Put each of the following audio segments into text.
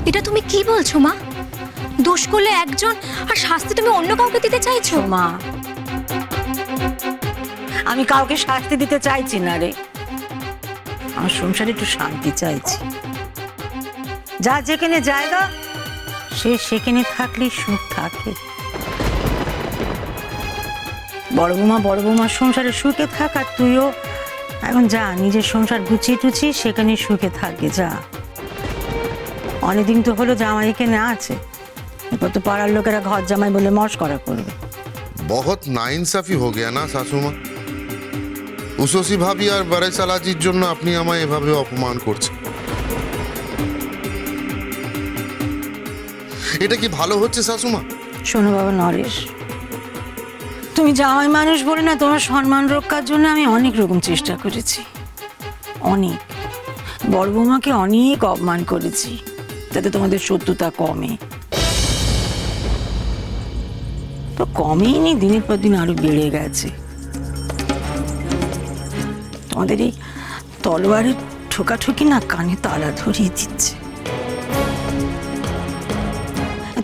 এটা তুমি কি বলছো মা? দোষ করলে একজন আর শাস্তি তুমি অন্য কাউকে দিতে চাইছো? মা, আমি কাউকে শাস্তি দিতে চাইছি না রে। আমার সংসারে একটু শান্তি চাইছি। যা যেখানে জায়গা সে সেখানে থাকলেই সুখ থাকে। বড় বৌমার সংসারে সুখে থাক, আর তুইও এখন যা নিজের সংসার গুছিয়ে টুছিয়ে সেখানে সুখে থাকবে। যা, অনেকদিন তো হলো জামাই এখানে আছে, এরপর তো পাড়ার লোকেরা ঘর জামাই বলে মস্করা করবে। बहुत नाइंसाफी हो गया ना শাশুমা। উসোসি ভাবি আর বড় চালাজির জন্য আপনি আমায় এভাবে অপমান করছেন। এটা কি ভালো হচ্ছে শাশুমা? শোনো বাবা নরেশ, তুমি জামাই মানুষ বলে না, তোমার সম্মান রক্ষার জন্য আমি অনেক রকম চেষ্টা করেছি। অনেক বড় বৌমাকে অনেক অপমান করেছি, যাতে তোমাদের শত্রুতা কমে। তো কমেইনি, দিনের পর দিন আরো বেড়ে গেছে। তোমাদের এই তলোয়ারের ঠোকাঠুকি না কানে তালা ধরিয়ে দিচ্ছে।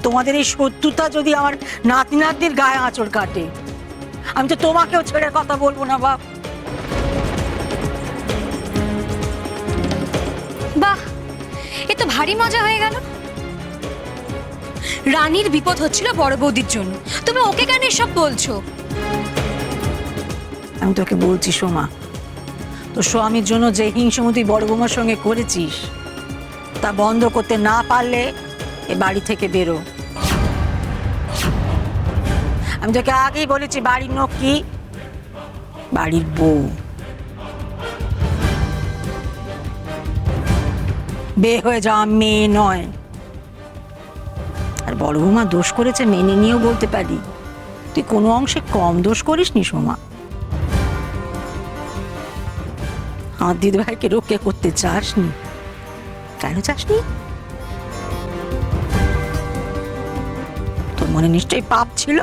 তোমাদের এই শত্রুতা যদি আমার নাতি নাতনির গায়ে আঁচড় কাটে, আমি তো তোমাকেও ছেড়ে কথা বলবো না বাপ। বাহ, এ তো ভারী মজা হয়ে গেল। রানীর বিপদ হচ্ছিল বড় বৌদির জন্য, তুমি ওকে কেন এসব বলছো? আমি তোকে বলছি সোমা, তোর স্বামীর জন্য যে হিংসমতি বড় বৌমার সঙ্গে করেছিস তা বন্ধ করতে না পারলে এ বাড়ি থেকে বেরো। আমি তোকে আগেই বলেছি, বাড়ির লোক কি? বাড়ির বউ। বিয়ে হয়ে যাওয়া মেয়ে নয়। আর বড় বৌমা দোষ করেছে মেনে নিয়েও বলতে পারি, তুই কোনো অংশে কম দোষ করিসনি সোমা। আমার দিদিভাইকে রক্ষা করতে চাসনি। কেন চাসনি? তোর মনে নিশ্চয়ই পাপ ছিল।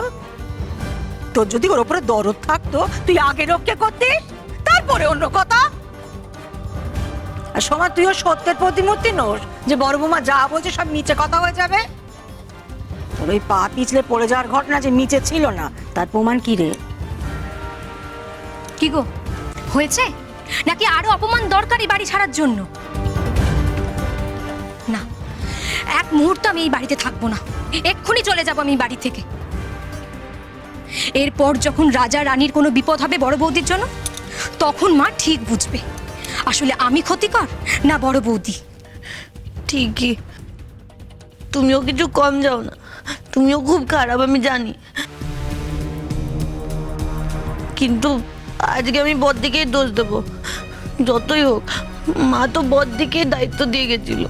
তোর যদি ওর উপরে দরদ থাকতো তুই আগে রক্ষা করতিস, তারপরে অন্য কথা। আর সোমা, তুইও সত্যের প্রতিমূর্তি নোস যে বড় বৌমা যা বলছে সব নিচে কথা হয়ে যাবে। তোর ওই পা পিছলে পড়ে যাওয়ার ঘটনা যে নিচে ছিল না, তার প্রমাণ কি রে? কি গো, হয়েছে নাকি আরো অপমান দরকার এই বাড়ি ছাড়ার জন্য? না, এক মুহূর্ত আমি এই বাড়িতে থাকবো না। এক্ষুনি চলে যাবো আমি এই বাড়ি থেকে। এরপর যখন রাজা রানীর কোনো বিপদ হবে বড় বৌদির জন্য, তখন মা ঠিক বুঝবে আসলে আমি ক্ষতিকর না বড় বৌদি। ঠিকই, তুমিও কিছু কম যাও না, তুমিও খুব খারাপ আমি জানি, কিন্তু আজকে আমি বড়দিকেই দোষ দেবো। যতই হোক মা তো বড়দিকে দায়িত্ব দিয়ে গেছিল।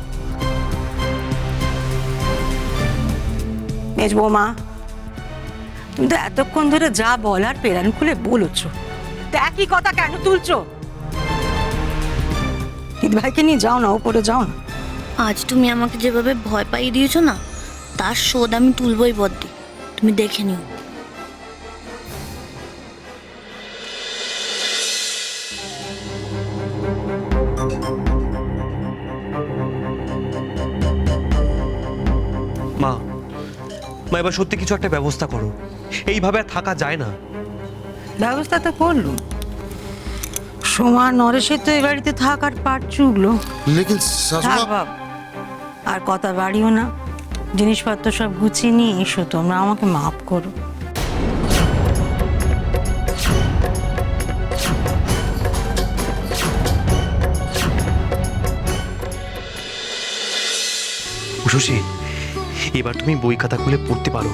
মেজ বৌমা, তুমি তো এতক্ষণ ধরে যা বলার পেরান খুলে বলছ, তা একই কথা কেন তুলছো? দিদিভাইকে নিয়ে যাও না, ওপরে যাও না। আজ তুমি আমাকে যেভাবে ভয় পাইয়ে দিয়েছো না, তার শোধ আমি তুলবই বড়দি, তুমি দেখে নিও। মা, মা এবার সত্যি কিছু একটা ব্যবস্থা করো, এইভাবে আর থাকা যায় না। ব্যবস্থা তো করলুম, সোমা নরেশের তো এই বাড়িতে থাকার পাট চুগলো। লেকিন থাক শাশুমা, বাপ, আর কথা বাড়িও না। জিনিসপত্র সব গুছিয়ে নিয়ে এসো, তোমরা আমাকে মাফ করো। উষসী, এবার তুমি বই খাতা খুলে পড়তে পারো।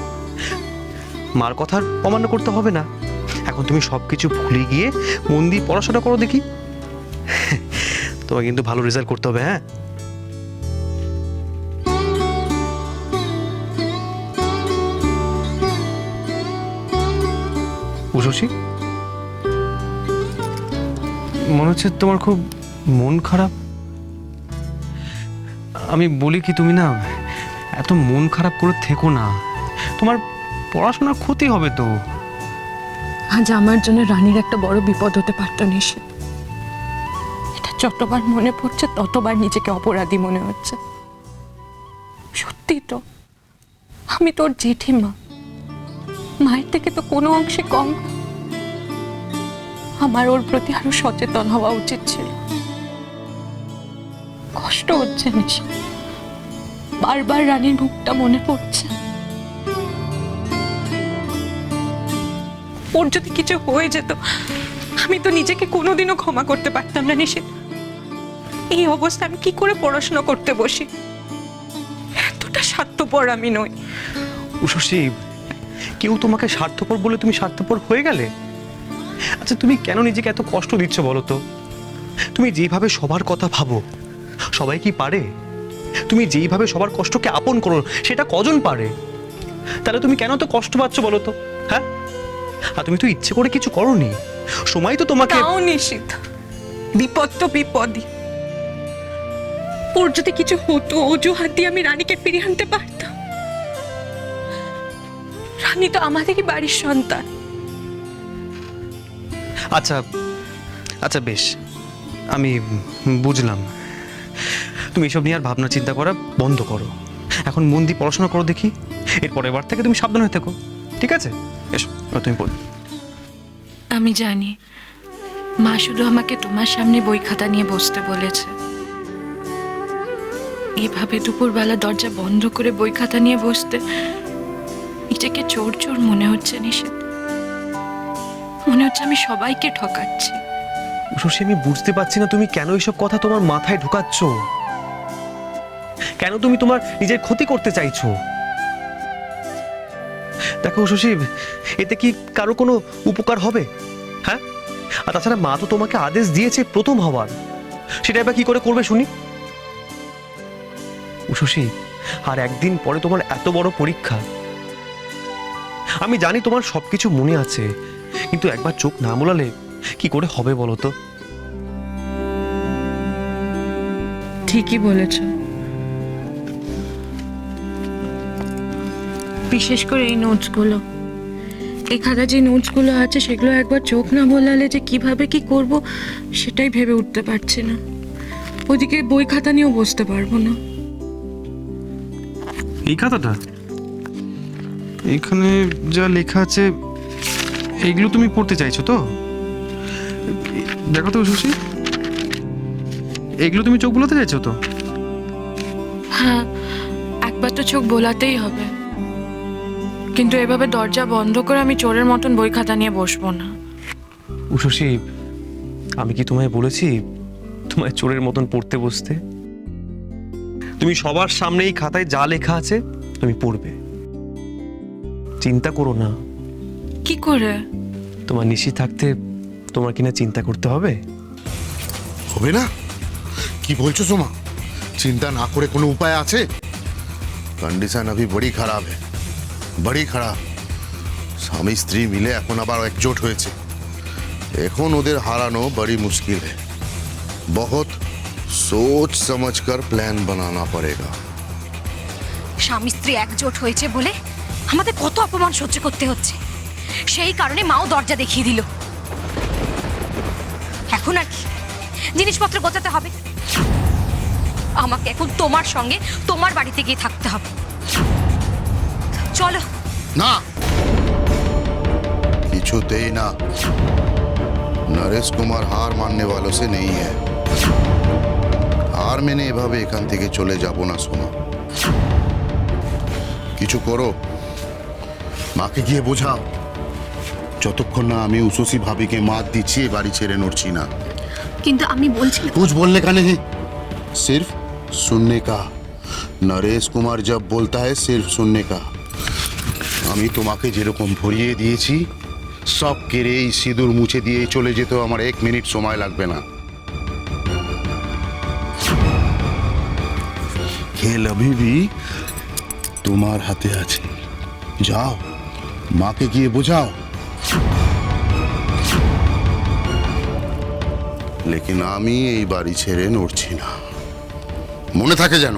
মার কথা আর অমান্য করতে হবে না। এখন তুমি সবকিছু ভুলে গিয়ে মন দিয়ে পড়াশোনা করো দেখি। তোমাকে কিন্তু ভালো রেজাল্ট করতে হবে। হ্যাঁ, উষসী, মনে হচ্ছে তোমার খুব মন খারাপ। আমি বলি কি, তুমি না এত মন খারাপ করে থেকো না, তোমার পড়াশোনার ক্ষতি হবে তো। আজ আমার জন্য রানীর একটা বড় বিপদ হতে পারত নিশি। এটা যতবার মনে পড়ছে ততবার নিজেকে অপরাধী মনে হচ্ছে। সত্যি তো, আমি তোর জেঠিমা, মায়ের থেকে তো কোনো অংশে কম না। আমার ওর প্রতি আরো সচেতন হওয়া উচিত ছিল। কষ্ট হচ্ছে নিশি, বারবার রানীর মুখটা মনে পড়ছে। ওর যদি কিছু হয়ে যেত, আমি তো নিজেকে কোনোদিনও ক্ষমা করতে পারতাম না নিশি। এই অবস্থা আমি কি করে পড়াশোনা করতে বসি? এতটা স্বার্থপর আমি নই। উষসী, কেউ তোমাকে স্বার্থপর বলে তুমি স্বার্থপর হয়ে গেলে? আচ্ছা, তুমি কেন নিজেকে এত কষ্ট দিচ্ছ বলো তো? তুমি যেভাবে সবার কথা ভাবো, সবাই কি পারে? তুমি যেইভাবে সবার কষ্টকে আপন করো, সেটা কজন পারে? তাহলে তুমি কেন তো কষ্ট পাচ্ছ বলো তো? হ্যাঁ, আর তুমি তো ইচ্ছে করে কিছু করোনি, সময় তো তোমাকে। তাও নিশ্চিত, বিপদ তো বিপদই। ওর যদি কিছু হতো, অজুহাত দিয়ে আমি রানীকে ফিরিয়ে আনতে পারতাম। রানী তো আমাদেরই বাড়ির সন্তান। আচ্ছা আচ্ছা, বেশ, আমি বুঝলাম। তুমি এসব নিয়ে আর ভাবনা চিন্তা করা বন্ধ করো। এখন মন দিয়ে পড়াশোনা করো দেখি। এরপরের বার থেকে তুমি সাবধান হয়ে থেকো, ঠিক আছে? এসো, এবার তুমি পড়ো। আমি জানি মা শুধু আমাকে তোমার সামনে বই খাতা নিয়ে বসতে বলেছে। এভাবে দুপুরবেলা দরজা বন্ধ করে বই খাতা নিয়ে বসতে নিজেকে চোর চোর মনে হচ্ছে নিশিত। মনে হচ্ছে আমি সবাইকে ঠকাচ্ছি। উষসী, আমি বুঝতে পারছি না তুমি কেন এইসব কথা তোমার মাথায় ঢুকাচ্ছ। কেন তুমি তোমার নিজের ক্ষতি করতে চাইছো? দেখো উষসী, এতে কি কারো কোনো উপকার হবে? হ্যাঁ, আর তাছাড়া মা তো তোমাকে আদেশ দিয়েছে প্রথম হওয়ার, সেটা এবার কি করে করবে শুনি? উষসী, আর একদিন পরে তোমার এত বড় পরীক্ষা। আমি জানি তোমার সবকিছু মনে আছে, কিন্তু একবার চোখ না মোলালে কি করে হবে বলো তো? ঠিকই বলেছ। বিশেষ করে এই নোটসগুলো, এই খাতা যে নোটসগুলো আছে সেগুলো একবার চোখ না বোলালে যে কিভাবে কি করব সেটাই ভেবে উঠতে পারছি না। ওদিকে বই খাতা নিয়েও বসতে পারবো না। এই খাতাটা, এখানে যা লেখা আছে এইগুলো তুমি পড়তে চাইছো তো? দেখো তো উষসী, এগুলো তুমি চোখ বোলাতে চাইছো তো? হ্যাঁ, একবার তো চোখ বোলাতেই হবে, কিন্তু এভাবে দরজা বন্ধ করে আমি চোরের মতন বই খাতা নিয়ে বসবো না। উষসী, আমি কি তোমায় বলেছি তোমায় চোরের মতন পড়তে বসতে? তুমি সবার সামনে এই খাতায় যা লেখা আছে তুমি পড়বে, চিন্তা করো না। কি করে? তোমার নিশি থাকতে তোমার কিনা চিন্তা করতে হবে? হবে না? কি বলছো সোমা? চিন্তা না করে কোনো উপায় আছে? कंडीशन अभी बड़ी खराब है, बड़ी खराब। স্বামী স্ত্রী মিলে এখন আবার একজোট হয়েছে। এখন ওদের হারানো बड़ी मुश्किल है। बहुत सोच समझ कर प्लान बनाना पड़ेगा। স্বামী স্ত্রী একজোট হয়েছে বলে আমাদের কত অপমান সহ্য করতে হচ্ছে, সেই কারণে মাও দরজা দেখিয়ে দিল। এখন আর কি, জিনিসপত্র গোছাতে হবে। আমাকে এখন তোমার সঙ্গে তোমার বাড়িতে গিয়ে থাকতে হবে। চলো। না, কিছুতেই না। नरेश कुमार हार मानने वालों से नहीं है। हार মেনে এভাবে এখান থেকে চলে যাব না সোমা। কিছু করো, মাকে গিয়ে বোঝাও। যতক্ষণ না আমি উষসী ভাবিকে মাত দিচ্ছি এ বাড়ি ছেড়ে নড়ছি না। কিন্তু আমি বলছি कुछ बोलने का नहीं, सिर्फ सुनने का। नरेश कुमार जब बोलता है सिर्फ सुनने का। আমি তোমাকে যেরকম ভরিয়ে দিয়েছি সব কেড়ে এই সিঁদুর মুছে দিয়ে চলে যেতেও আমার 1 মিনিট সময় লাগবে না। খেল अभी भी তোমার হাতে আছে। যাও, মাকে গিয়ে বোঝাও। লেকিন আমি এই বাড়ি ছেড়ে নড়ছি না, মনে থাকে যেন।